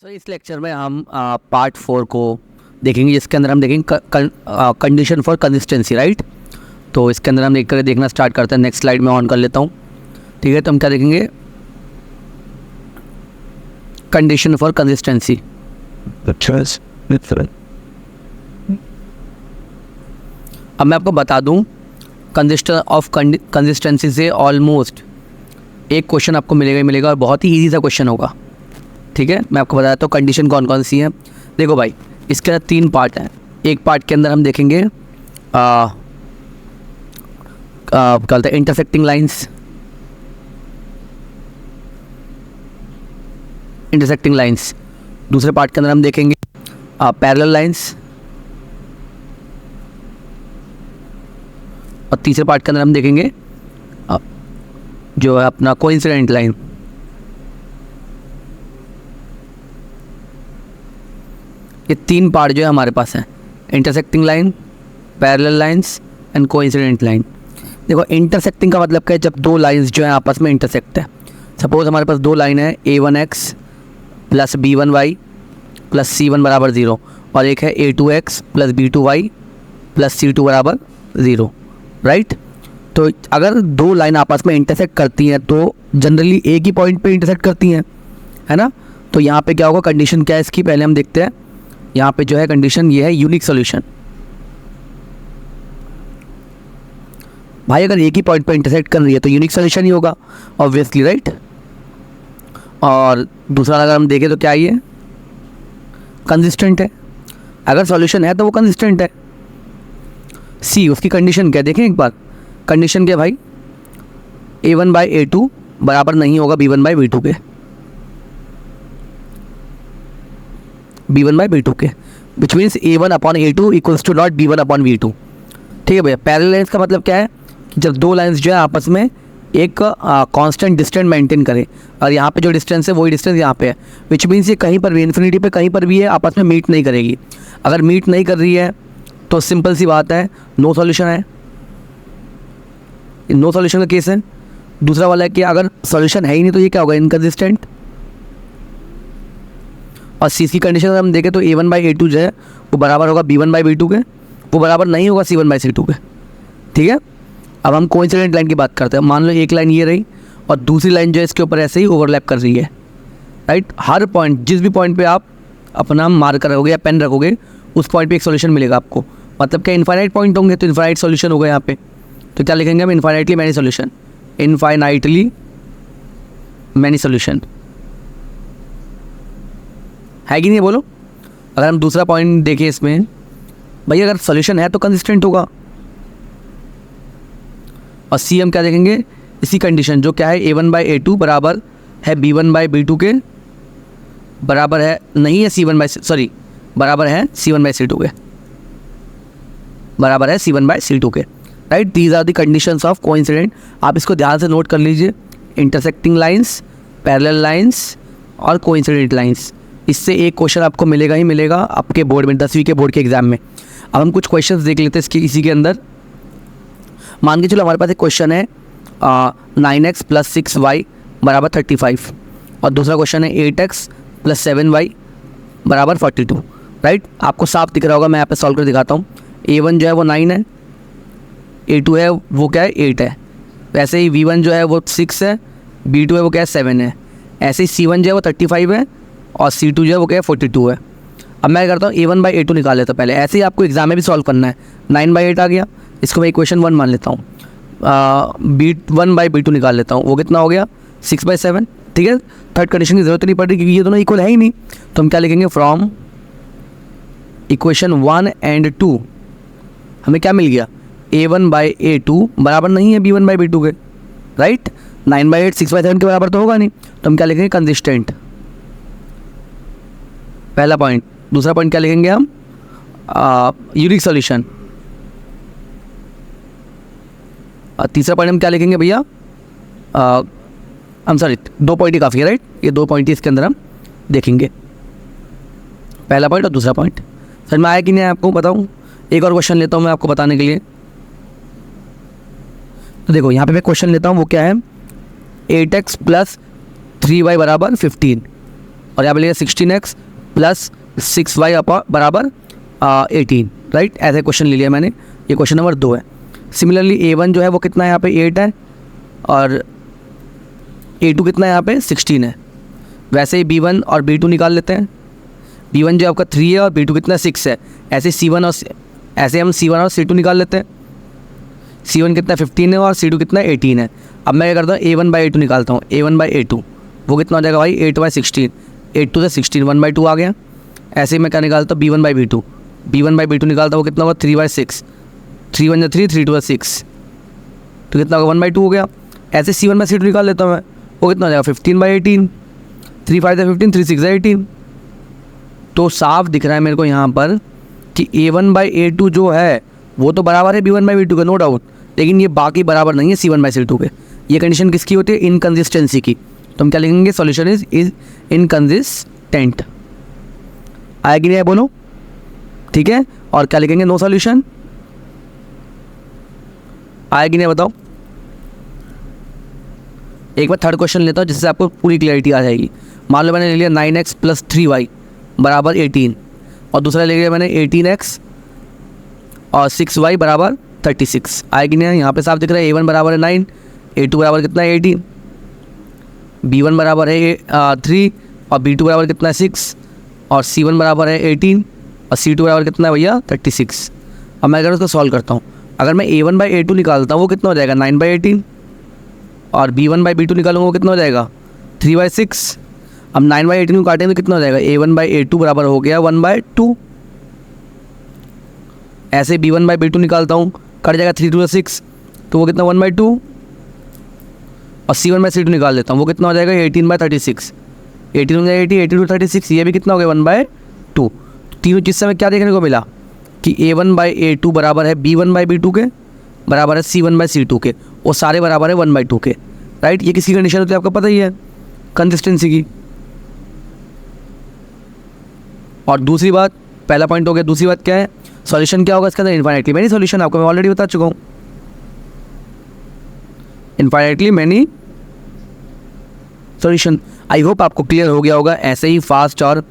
इस लेक्चर में हम पार्ट 4 को देखेंगे, जिसके अंदर हम देखेंगे कंडीशन फॉर कंसिस्टेंसी, राइट। तो इसके अंदर हम देखना स्टार्ट करते हैं। नेक्स्ट स्लाइड में ऑन कर लेता हूँ, ठीक है। तो हम क्या देखेंगे, कंडीशन फॉर कंसिस्टेंसी। अब मैं आपको बता दूं, कंसिस्टेंसी से ऑलमोस्ट एक क्वेश्चन आपको मिलेगा ही मिलेगा, और बहुत ही ईजी सा क्वेश्चन होगा, ठीक है। मैं आपको बता देता हूँ कंडीशन कौन कौन सी है। देखो भाई, इसके अंदर 3 पार्ट हैं। एक पार्ट के अंदर हम देखेंगे क्या बोलते हैं, इंटरसेक्टिंग लाइंस। दूसरे पार्ट के अंदर हम देखेंगे पैरेलल लाइंस, और तीसरे पार्ट के अंदर हम देखेंगे जो है अपना कोइंसिडेंट लाइन। ये 3 पार्ट जो है हमारे पास हैं, intersecting line, parallel lines and coincident line. देखो, इंटरसेक्टिंग का मतलब क्या है, जब 2 लाइंस जो है आपस में इंटरसेक्ट है। सपोज हमारे पास 2 लाइन है, a1x plus b1y plus c1 बराबर 0, और एक है a2x plus b2y plus c2 बराबर 0, राइट। तो अगर 2 लाइन आपस में इंटरसेक्ट करती हैं तो जनरली एक ही पॉइंट पे इंटरसेक्ट करती हैं, है ना। तो यहाँ पे क्या होगा, कंडीशन क्या है इसकी, पहले हम देखते हैं। यहाँ पे जो है कंडीशन ये है यूनिक सॉल्यूशन। भाई अगर एक ही पॉइंट पे इंटरसेक्ट कर रही है तो यूनिक सॉल्यूशन ही होगा, ऑब्वियसली, राइट। और दूसरा अगर हम देखें तो क्या ये कंसिस्टेंट है। अगर सॉल्यूशन है तो वो कंसिस्टेंट है। सी, उसकी कंडीशन क्या है, देखें एक बार। कंडीशन क्या है भाई, a1/a2 बराबर नहीं होगा b1/b2 के, b1/b2 के, which means a1/a2 equals to not b1/b2, ठीक है भैया। पैरेलल लाइंस का मतलब क्या है कि जब 2 लाइंस जो है आपस में एक कांस्टेंट डिस्टेंस मेंटेन करें, और यहाँ पे जो डिस्टेंस है वही डिस्टेंस यहाँ पे है, विच मीन्स ये कहीं पर भी, इन्फिनिटी पे कहीं पर भी है, आपस में मीट नहीं करेगी। अगर मीट नहीं कर रही है तो सिंपल सी बात है, नो सॉल्यूशन है, नो सॉल्यूशन का केस है। दूसरा वाला है कि अगर सॉल्यूशन है ही नहीं तो ये क्या होगा, इनकंसिस्टेंट। और सी की कंडीशन अगर हम देखें तो a1/a2 जो है वो बराबर होगा b1/b2 के, वो बराबर नहीं होगा c1/c2 के, ठीक है। अब हम कोइंसिडेंट लाइन की बात करते हैं। मान लो एक लाइन ये रही और दूसरी लाइन जो है इसके ऊपर ऐसे ही ओवरलैप कर रही है, राइट। हर पॉइंट, जिस भी पॉइंट पे आप अपना मार्कर रखोगे या पेन रखोगे, उस पॉइंट पे एक सॉल्यूशन मिलेगा आपको। मतलब क्या, इनफाइनाइट पॉइंट होंगे तो इनफाइनाइट सॉल्यूशन होगा यहाँ पे। तो क्या लिखेंगे हम, infinitely many solution, infinitely many solution, है कि नहीं, बोलो। अगर हम दूसरा पॉइंट देखें इसमें, भाई अगर सॉल्यूशन है तो कंसिस्टेंट होगा। और सी हम क्या देखेंगे, इसी कंडीशन जो क्या है, a1/a2 बराबर है b1/b2 के, बराबर है नहीं है बराबर है c1/c2 के, बराबर है c1/c2 के, right. These are the conditions of coincident. आप इसको ध्यान से नोट कर लीजिए, इंटरसेक्टिंग लाइंस, पैरेलल लाइंस और कोइंसिडेंट लाइंस। इससे एक क्वेश्चन आपको मिलेगा ही मिलेगा आपके बोर्ड में, 10वीं के बोर्ड के एग्जाम में। अब हम कुछ क्वेश्चंस देख लेते हैं इसी के अंदर। मान के चलो हमारे पास एक क्वेश्चन है 9x + 6y = 35, और दूसरा क्वेश्चन है 8x + 7y = 42, राइट। आपको साफ दिख रहा होगा, मैं यहाँ पे सॉल्व कर दिखाता हूँ। a1 जो है वो 9 है, a2 है वो क्या है 8 है, वैसे ही v1 जो है वो 6 है, b2 है वो क्या है 7 है, ऐसे ही c1 जो है वो 35 है, और c2 जो है वो क्या है 42 है। अब मैं करता हूँ a1/a2 निकाल लेता हूँ पहले, ऐसे ही आपको एग्जाम में भी सॉल्व करना है। 9/8 आ गया, इसको मैं इक्वेशन 1 मान लेता हूँ। b1/b2 निकाल लेता हूँ, वो कितना हो गया 6/7, ठीक है। थर्ड कंडीशन की जरूरत नहीं पड़ रही क्योंकि ये दोनों इक्वल है ही नहीं। तो हम क्या लिखेंगे, फ्रॉम इक्वेशन 1 एंड 2 हमें क्या मिल गया, a1/a2 बराबर नहीं है b1/b2 के, राइट। 9/8 6/7 के बराबर तो होगा नहीं, तो हम क्या लिखेंगे, कंसिस्टेंट, पहला पॉइंट। दूसरा पॉइंट क्या लिखेंगे हम, यूनिक सॉल्यूशन। और तीसरा पॉइंट हम क्या लिखेंगे भैया, हम सॉरी 2 पॉइंट ही काफ़ी है, राइट। ये 2 पॉइंट ही इसके अंदर हम देखेंगे, पहला पॉइंट और दूसरा पॉइंट। सर मैं आया कि नहीं आपको बताऊँ, एक और क्वेश्चन लेता हूँ मैं आपको बताने के लिए। तो देखो यहाँ पे मैं क्वेश्चन लेता हूँ, वो क्या है, 8x + 3y = 15, और यहाँ पे लिया 16x प्लस 6y बराबर 18, राइट। ऐसे क्वेश्चन ले लिया मैंने, ये क्वेश्चन नंबर 2 है। सिमिलरली a1 जो है वो कितना है यहाँ पे 8 है और a2 कितना है यहाँ पे 16 है। वैसे ही b1 और b2 निकाल लेते हैं। b1 जो आपका 3 है और b2 कितना 6 है। ऐसे हम c1 और c2 निकाल लेते हैं। c1 कितना 15 है और c2 कितना 18 है। अब मैं क्या करता हूँ a1/a2 निकालता हूँ। a1/a2 वो कितना हो जाएगा भाई 8/16, 8 to 16 1/2 आ गया। ऐसे ही मैं क्या निकालता हूँ b1/b2, b1/b2 निकालता हूँ वो कितना होगा 3/6, 3 1 3, 3 2 6, तो कितना होगा 1/2 हो गया। ऐसे c1/c2 निकाल लेता हूँ मैं, वो कितना हो जाएगा 15/18, 3 5 15, 3 6 18। तो साफ दिख रहा है मेरे को यहाँ पर कि a1/a2 जो है वो तो बराबर है b1/b2 का, नो डाउट, लेकिन ये बाकी बराबर नहीं है c1/c2 के। ये कंडीशन किसकी होती है, इनकंसिस्टेंसी की। तो हम क्या लिखेंगे, सॉल्यूशन इज इनकंसिस्टेंट। आएगी नहीं बोलो, ठीक है। और क्या लिखेंगे, नो सॉल्यूशन। आएगी नहीं बताओ। एक बार थर्ड क्वेश्चन लेता हूँ जिससे आपको पूरी क्लैरिटी आ जाएगी। मान लो मैंने ले लिया 9x प्लस 3y बराबर 18 और दूसरा ले लिया मैंने 18x और 6y बराबर 36। आएगी नहीं, यहाँ पे साफ दिख रहा है a1 बराबर है 9, a2 बराबर कितना है 18, b1 बराबर है 3 और b2 बराबर कितना है 6 और c1 बराबर है 18 और c2 बराबर कितना है भैया 36। अब मैं अगर उसको सॉल्व करता हूँ, अगर मैं a1/a2 निकालता हूँ वो कितना हो जाएगा 9/18 और b1/b2 निकालूंगा वो कितना हो जाएगा 3/6। अब 9/18 को काटेंगे तो कितना हो जाएगा a1/a2 बराबर हो गया 1/2। ऐसे b1/b2 निकालता हूँ, कट जाएगा 3 2 6, तो वो कितना 1/2 और c1/c2 निकाल लेता हूँ वो कितना हो जाएगा 18/36, 18 हो जाएगा 80, 80 to 36, ये भी कितना हो गया 1/2। तीनों चीज़ से हमें क्या देखने को मिला कि a1/a2 बराबर है b1/b2 के, बराबर है c1/c2 के, वो सारे बराबर है 1/2 के, राइट। ये किसकी कंडीशन होती है आपको पता ही है, कंसिस्टेंसी की। और दूसरी बात, पहला पॉइंट हो गया, दूसरी बात क्या है, सॉल्यूशन क्या होगा इसके अंदर, इन्फाइनाइटली मैनी सॉल्यूशन। आपको मैं ऑलरेडी बता चुका हूँ, infinitely many solution. I hope आपको क्लियर हो गया होगा। ऐसे ही फास्ट और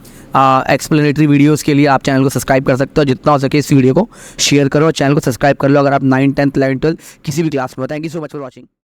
एक्सप्लेनेटरी वीडियोस के लिए आप चैनल को सब्सक्राइब कर सकते हो। जितना हो सके इस वीडियो को शेयर करो और चैनल को सब्सक्राइब कर लो अगर आप 9th 10th 11th 12th किसी भी क्लास में हो। Thank you so much for watching.